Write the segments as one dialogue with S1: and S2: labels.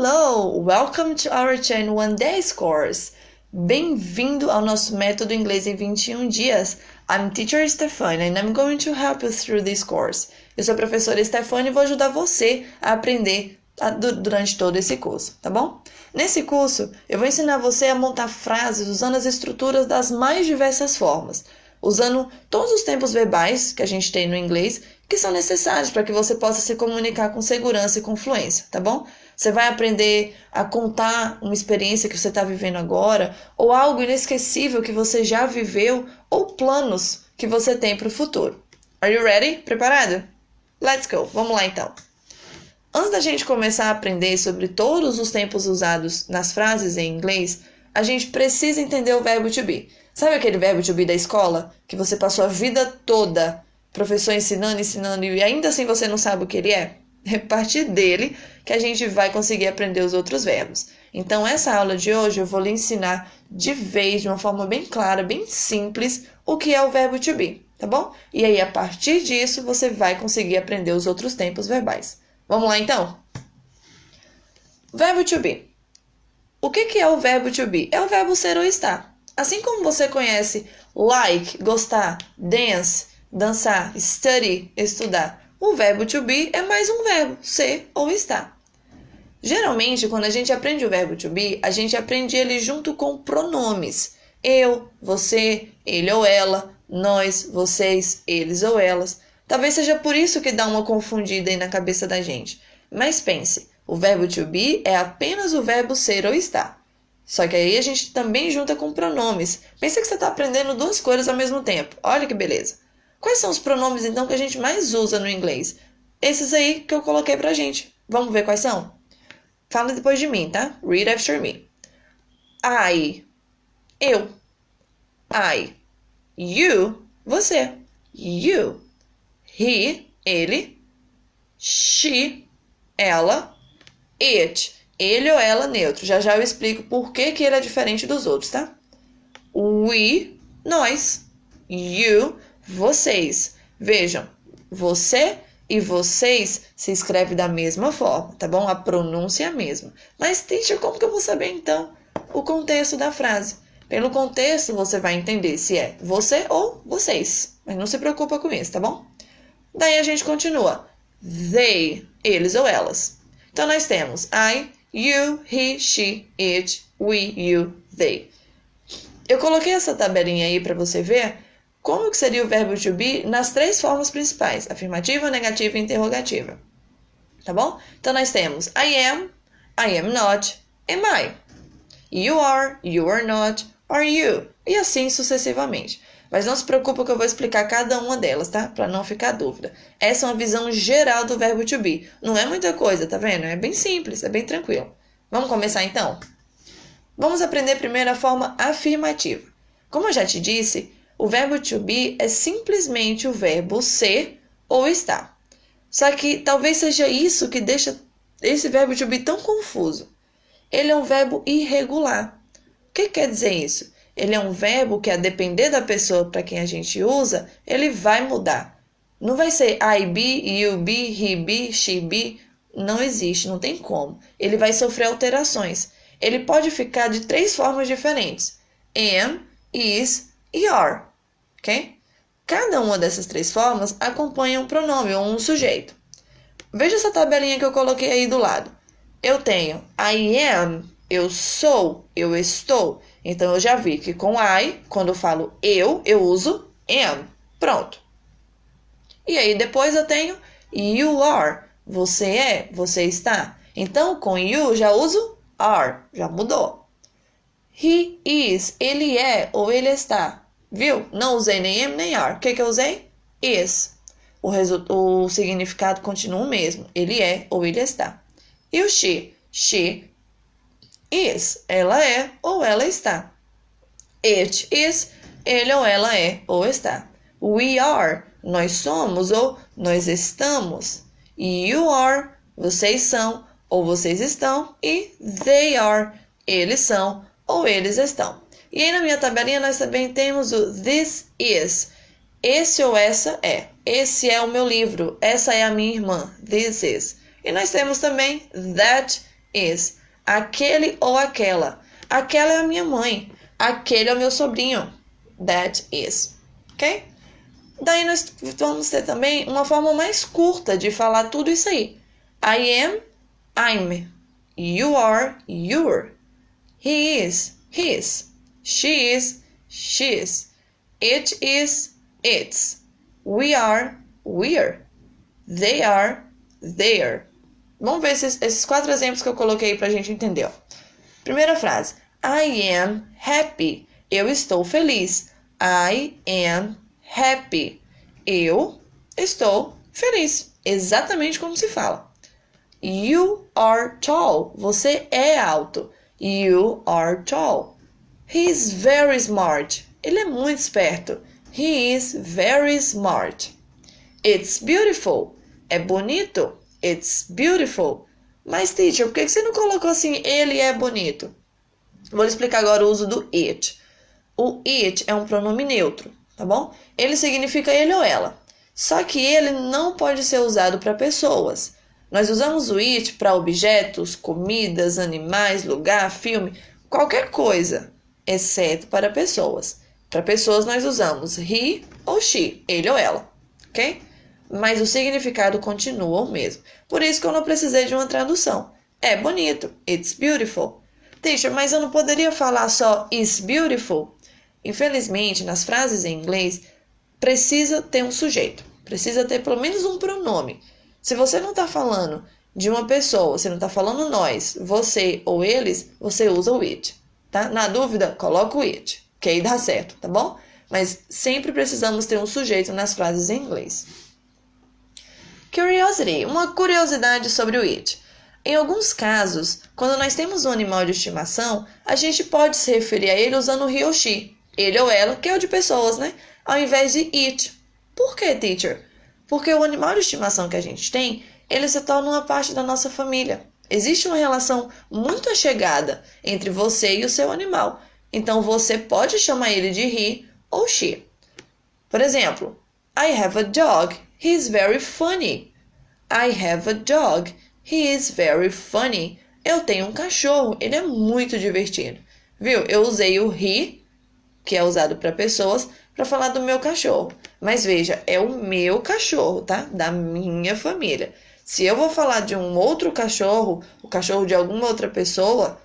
S1: Hello! Welcome to our Chain One Days course. Bem-vindo ao nosso método inglês em 21 dias. I'm Teacher Stephanie and I'm going to help you through this course. Eu sou a professora Stephanie e vou ajudar você a aprender durante todo esse curso, tá bom? Nesse curso, eu vou ensinar você a montar frases usando as estruturas das mais diversas formas, usando todos os tempos verbais que a gente tem no inglês, que são necessários para que você possa se comunicar com segurança e com fluência, tá bom? Você vai aprender a contar uma experiência que você está vivendo agora, ou algo inesquecível que você já viveu, ou planos que você tem para o futuro. Are you ready? Preparado? Let's go! Vamos lá então. Antes da gente começar a aprender sobre todos os tempos usados nas frases em inglês, a gente precisa entender o verbo to be. Sabe aquele verbo to be da escola? Que você passou a vida toda, professor ensinando, e ainda assim você não sabe o que ele é? É a partir dele que a gente vai conseguir aprender os outros verbos. Então, essa aula de hoje eu vou lhe ensinar de uma forma bem clara, bem simples, o que é o verbo to be, tá bom? E aí, a partir disso, você vai conseguir aprender os outros tempos verbais. Vamos lá, então? Verbo to be. O que é o verbo to be? É o verbo ser ou estar. Assim como você conhece like, gostar, dance, dançar, study, estudar, o verbo to be é mais um verbo, ser ou estar. Geralmente, quando a gente aprende o verbo to be, a gente aprende ele junto com pronomes. Eu, você, ele ou ela, nós, vocês, eles ou elas. Talvez seja por isso que dá uma confundida aí na cabeça da gente. Mas pense, o verbo to be é apenas o verbo ser ou estar. Só que aí a gente também junta com pronomes. Pensa que você está aprendendo duas coisas ao mesmo tempo. Olha que beleza. Quais são os pronomes, então, que a gente mais usa no inglês? Esses aí que eu coloquei pra gente. Vamos ver quais são? Fala depois de mim, tá? Read after me. I. Eu. I. You. Você. You. He. Ele. She. Ela. It. Ele ou ela neutro. Já eu explico por que ele é diferente dos outros, tá? We. Nós. You. Vocês. Vejam, você e vocês se escreve da mesma forma, tá bom? A pronúncia é a mesma. Mas, teacher, como que eu vou saber, então, o contexto da frase? Pelo contexto, você vai entender se é você ou vocês. Mas não se preocupa com isso, tá bom? Daí a gente continua. They, eles ou elas. Então, nós temos I, you, he, she, it, we, you, they. Eu coloquei essa tabelinha aí para você ver como que seria o verbo to be nas três formas principais, afirmativa, negativa e interrogativa. Tá bom? Então, nós temos I am not, am I. You are not, are you. E assim sucessivamente. Mas não se preocupe que eu vou explicar cada uma delas, tá? Para não ficar dúvida. Essa é uma visão geral do verbo to be. Não é muita coisa, tá vendo? É bem simples, é bem tranquilo. Vamos começar então? Vamos aprender primeiro a forma afirmativa. Como eu já te disse, o verbo to be é simplesmente o verbo ser ou estar. Só que talvez seja isso que deixa esse verbo to be tão confuso. Ele é um verbo irregular. O que quer dizer isso? Ele é um verbo que, a depender da pessoa para quem a gente usa, ele vai mudar. Não vai ser I be, you be, he be, she be. Não existe, não tem como. Ele vai sofrer alterações. Ele pode ficar de três formas diferentes. Am, is e are. Ok? Cada uma dessas três formas acompanha um pronome ou um sujeito. Veja essa tabelinha que eu coloquei aí do lado. Eu tenho I am, eu sou, eu estou. Então, eu já vi que com I, quando eu falo eu uso am. Pronto. E aí, depois eu tenho you are, você é, você está. Então, com you, já uso are, já mudou. He is, ele é ou ele está. Viu? Não usei nem am nem are. O que eu usei? Is. O significado continua o mesmo. Ele é ou ele está. E o she? She is. Ela é ou ela está. It is. Ele ou ela é ou está. We are. Nós somos ou nós estamos. You are. Vocês são ou vocês estão. E they are. Eles são ou eles estão. E aí na minha tabelinha nós também temos o this is. Esse ou essa é. Esse é o meu livro. Essa é a minha irmã. This is. E nós temos também that is. Aquele ou aquela. Aquela é a minha mãe. Aquele é o meu sobrinho. That is. Ok? Daí nós vamos ter também uma forma mais curta de falar tudo isso aí. I am, I'm. You are, you're. He is, his. She is, she's. It is, it's. We are, we're. They are, they're. Vamos ver esses 4 exemplos que eu coloquei pra gente entender. Ó. Primeira frase. I am happy. Eu estou feliz. I am happy. Eu estou feliz. Exatamente como se fala. You are tall. Você é alto. You are tall. He is very smart. Ele é muito esperto. He is very smart. It's beautiful. É bonito. It's beautiful. Mas, teacher, por que você não colocou assim, ele é bonito? Vou lhe explicar agora o uso do it. O it é um pronome neutro, tá bom? Ele significa ele ou ela. Só que ele não pode ser usado para pessoas. Nós usamos o it para objetos, comidas, animais, lugar, filme, qualquer coisa, exceto para pessoas. Para pessoas nós usamos he ou she, ele ou ela, ok? Mas o significado continua o mesmo. Por isso que eu não precisei de uma tradução. É bonito. It's beautiful. Teacher, mas eu não poderia falar só is beautiful? Infelizmente, nas frases em inglês, precisa ter um sujeito. Precisa ter pelo menos um pronome. Se você não está falando de uma pessoa, você não está falando nós, você ou eles, você usa o it. Tá? Na dúvida, coloca o it. Que aí dá certo, tá bom? Mas sempre precisamos ter um sujeito nas frases em inglês. Curiosity, uma curiosidade sobre o it. Em alguns casos, quando nós temos um animal de estimação, a gente pode se referir a ele usando he ou she, ele ou ela, que é o de pessoas, né? Ao invés de it. Por que, teacher? Porque o animal de estimação que a gente tem, ele se torna uma parte da nossa família. Existe uma relação muito achegada entre você e o seu animal. Então, você pode chamar ele de he ou she. Por exemplo, I have a dog. He is very funny. I have a dog. He is very funny. Eu tenho um cachorro. Ele é muito divertido. Viu? Eu usei o he, que é usado para pessoas, para falar do meu cachorro. Mas veja, é o meu cachorro, tá? Da minha família. Se eu vou falar de um outro cachorro, o cachorro de alguma outra pessoa,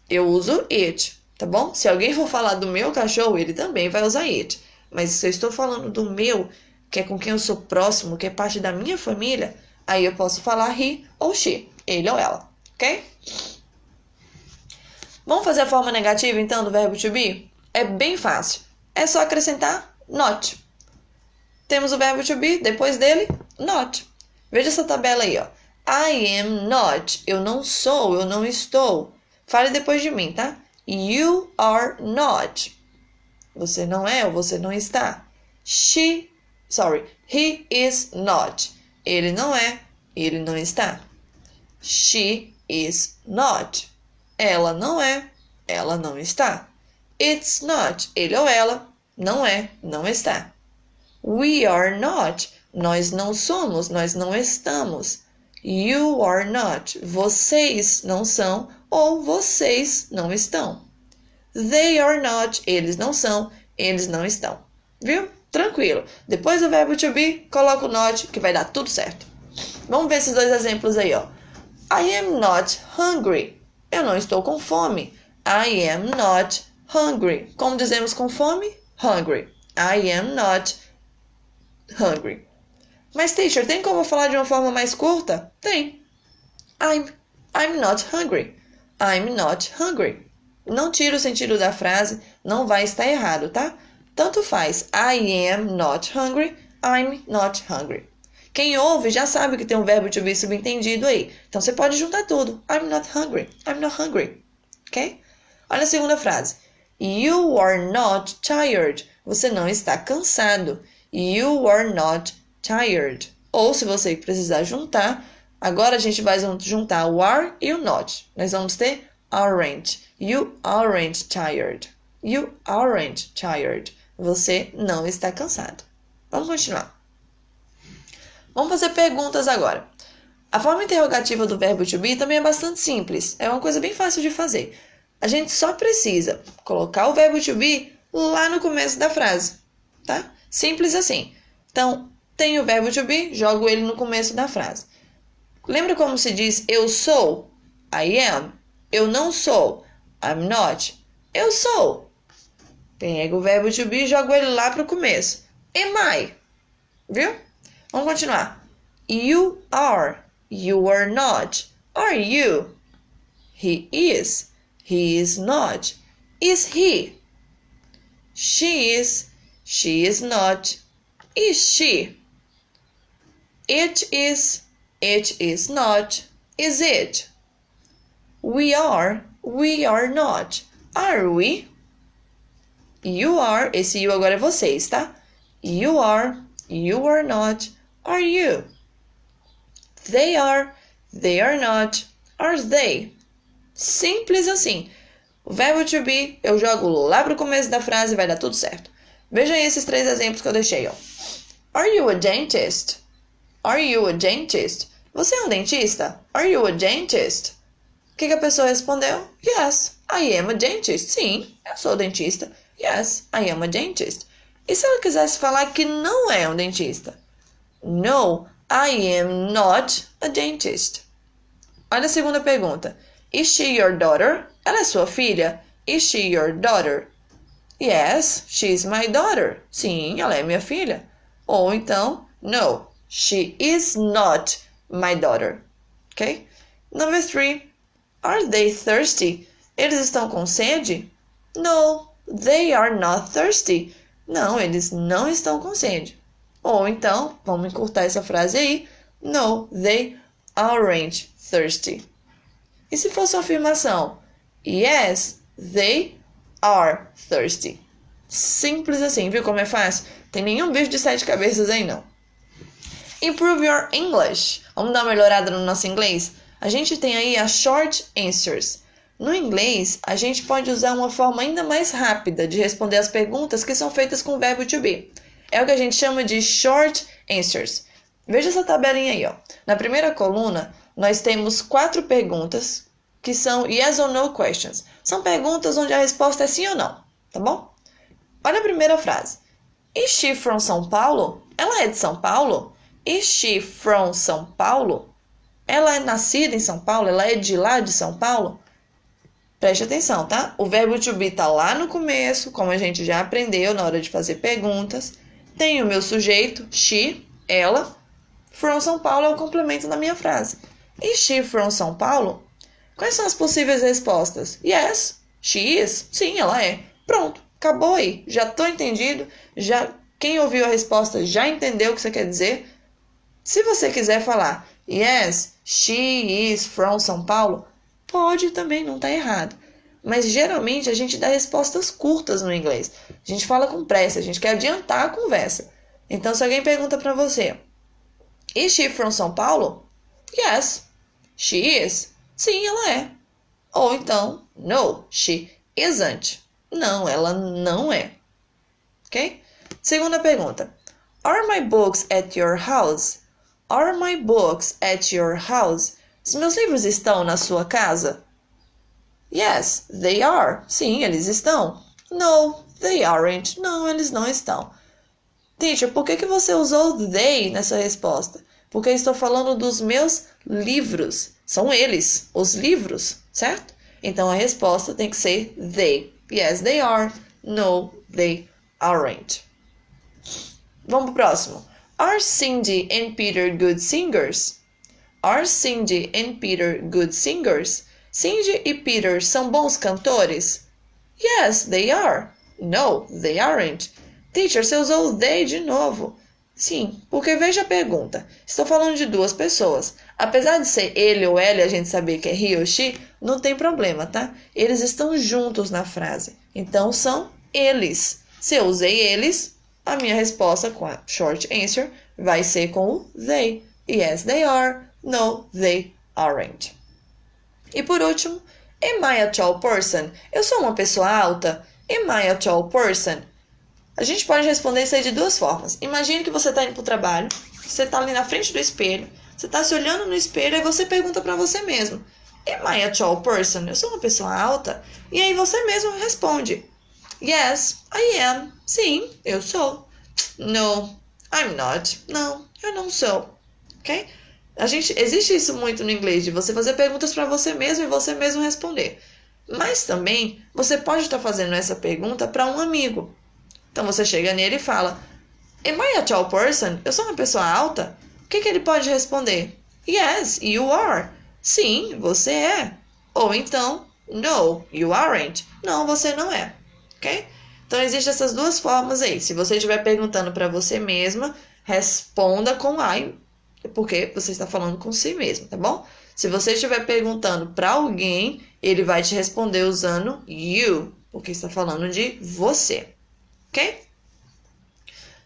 S1: eu uso it, tá bom? Se alguém for falar do meu cachorro, ele também vai usar it. Mas se eu estou falando do meu, que é com quem eu sou próximo, que é parte da minha família, aí eu posso falar he ou she, ele ou ela, ok? Vamos fazer a forma negativa, então, do verbo to be? É bem fácil. É só acrescentar not. Temos o verbo to be, depois dele, not. Veja essa tabela aí, ó. I am not. Eu não sou, eu não estou. Fale depois de mim, tá? You are not. Você não é ou você não está. He is not. Ele não é, ele não está. She is not. Ela não é, ela não está. It's not. Ele ou ela não é, não está. We are not. Nós não somos, nós não estamos. You are not. Vocês não são ou vocês não estão. They are not. Eles não são, eles não estão. Viu? Tranquilo. Depois do verbo to be, coloca o not que vai dar tudo certo. Vamos ver esses 2 exemplos aí, ó. I am not hungry. Eu não estou com fome. I am not hungry. Como dizemos com fome? Hungry. I am not hungry. Mas, teacher, tem como falar de uma forma mais curta? Tem. I'm not hungry. I'm not hungry. Não tira o sentido da frase, não vai estar errado, tá? Tanto faz. I am not hungry. I'm not hungry. Quem ouve já sabe que tem um verbo to be subentendido aí. Então, você pode juntar tudo. I'm not hungry. I'm not hungry. Ok? Olha a segunda frase. You are not tired. Você não está cansado. You are not tired. Ou, se você precisar juntar, agora a gente vai juntar o are e o not. Nós vamos ter aren't. You aren't tired. You aren't tired. Você não está cansado. Vamos continuar. Vamos fazer perguntas agora. A forma interrogativa do verbo to be também é bastante simples. É uma coisa bem fácil de fazer. A gente só precisa colocar o verbo to be lá no começo da frase, tá? Simples assim. Então, tem o verbo to be, jogo ele no começo da frase. Lembra como se diz eu sou? I am. Eu não sou. I'm not. Eu sou. Pego o verbo to be e jogo ele lá para o começo. Am I? Viu? Vamos continuar. You are. You are not. Are you? He is. He is not. Is he? She is. She is not. Is she? It is. It is not. Is it? We are. We are not. Are we? You are. Esse you agora é vocês, tá? You are. You are not. Are you? They are. They are not. Are they? Simples assim. O verbo to be eu jogo lá pro começo da frase e vai dar tudo certo. Veja aí esses 3 exemplos que eu deixei, ó. Are you a dentist? Are you a dentist? Você é um dentista? Are you a dentist? O que a pessoa respondeu? Yes, I am a dentist. Sim, eu sou dentista. Yes, I am a dentist. E se ela quisesse falar que não é um dentista? No, I am not a dentist. Olha a segunda pergunta. Is she your daughter? Ela é sua filha? Is she your daughter? Yes, she's my daughter. Sim, ela é minha filha. Ou então, no, she is not my daughter. Ok? Number 3. Are they thirsty? Eles estão com sede? No, they are not thirsty. Não, eles não estão com sede. Ou então, vamos encurtar essa frase aí. No, they aren't thirsty. E se fosse uma afirmação? Yes, they are thirsty. Simples assim, viu como é fácil? Tem nenhum bicho de 7 cabeças aí não. Improve your English. Vamos dar uma melhorada no nosso inglês? A gente tem aí as short answers. No inglês, a gente pode usar uma forma ainda mais rápida de responder as perguntas que são feitas com o verbo to be. É o que a gente chama de short answers. Veja essa tabelinha aí, ó. Na primeira coluna, nós temos 4 perguntas que são yes or no questions. São perguntas onde a resposta é sim ou não, tá bom? Olha a primeira frase. Is she from São Paulo? Ela é de São Paulo? Is she from São Paulo? Ela é nascida em São Paulo? Ela é de lá de São Paulo? Preste atenção, tá? O verbo to be tá lá no começo, como a gente já aprendeu na hora de fazer perguntas. Tem o meu sujeito, she, ela. From São Paulo é o complemento da minha frase. Is she from São Paulo? Quais são as possíveis respostas? Yes, she is. Sim, ela é. Pronto, acabou aí. Já tô entendido. Quem ouviu a resposta já entendeu o que você quer dizer. Se você quiser falar yes, she is from São Paulo, pode também, não tá errado. Mas geralmente a gente dá respostas curtas no inglês. A gente fala com pressa, a gente quer adiantar a conversa. Então se alguém pergunta pra você, is she from São Paulo? Yes, she is. Sim, ela é. Ou então, no, she isn't. Não, ela não é. Ok? Segunda pergunta. Are my books at your house? Are my books at your house? Os meus livros estão na sua casa? Yes, they are. Sim, eles estão. No, they aren't. Não, eles não estão. Teacher, por que você usou they nessa resposta? Porque eu estou falando dos meus livros. São eles, os livros, certo? Então a resposta tem que ser they. Yes, they are. No, they aren't. Vamos pro próximo. Are Cindy and Peter good singers? Are Cindy and Peter good singers? Cindy e Peter são bons cantores? Yes, they are. No, they aren't. Teacher, você usou o they de novo. Sim, porque veja a pergunta. Estou falando de 2 pessoas. Apesar de ser ele ou ela e a gente saber que é he ou she, não tem problema, tá? Eles estão juntos na frase. Então, são eles. Se eu usei eles, a minha resposta com a short answer vai ser com o they. Yes, they are. No, they aren't. E por último, am I a tall person? Eu sou uma pessoa alta? Am I a tall person? A gente pode responder isso aí de 2 formas. Imagine que você está indo para o trabalho, você está ali na frente do espelho, Você está se olhando no espelho e você pergunta para você mesmo: Am I a tall person? Eu sou uma pessoa alta? E aí você mesmo responde: Yes, I am. Sim, eu sou. No, I'm not. Não, eu não sou. Ok? Existe isso muito no inglês, de você fazer perguntas para você mesmo e você mesmo responder. Mas também você pode estar fazendo essa pergunta para um amigo. Então você chega nele e fala: Am I a tall person? Eu sou uma pessoa alta? O que ele pode responder? Yes, you are. Sim, você é. Ou então, No, you aren't. Não, você não é. Ok? Então existem essas duas formas aí. Se você estiver perguntando para você mesma, responda com I, porque você está falando com si mesmo, tá bom? Se você estiver perguntando para alguém, ele vai te responder usando you, porque está falando de você. Ok?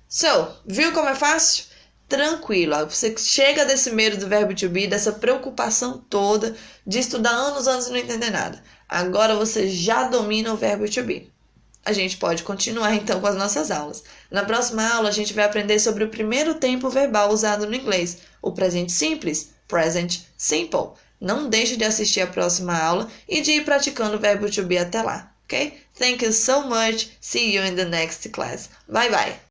S1: So, viu como é fácil? Tranquilo. Você chega desse medo do verbo to be, dessa preocupação toda de estudar anos e não entender nada. Agora você já domina o verbo to be. A gente pode continuar então com as nossas aulas. Na próxima aula a gente vai aprender sobre o primeiro tempo verbal usado no inglês, o presente simples, present simple. Não deixe de assistir a próxima aula e de ir praticando o verbo to be até lá, ok? Thank you so much. See you in the next class. Bye bye.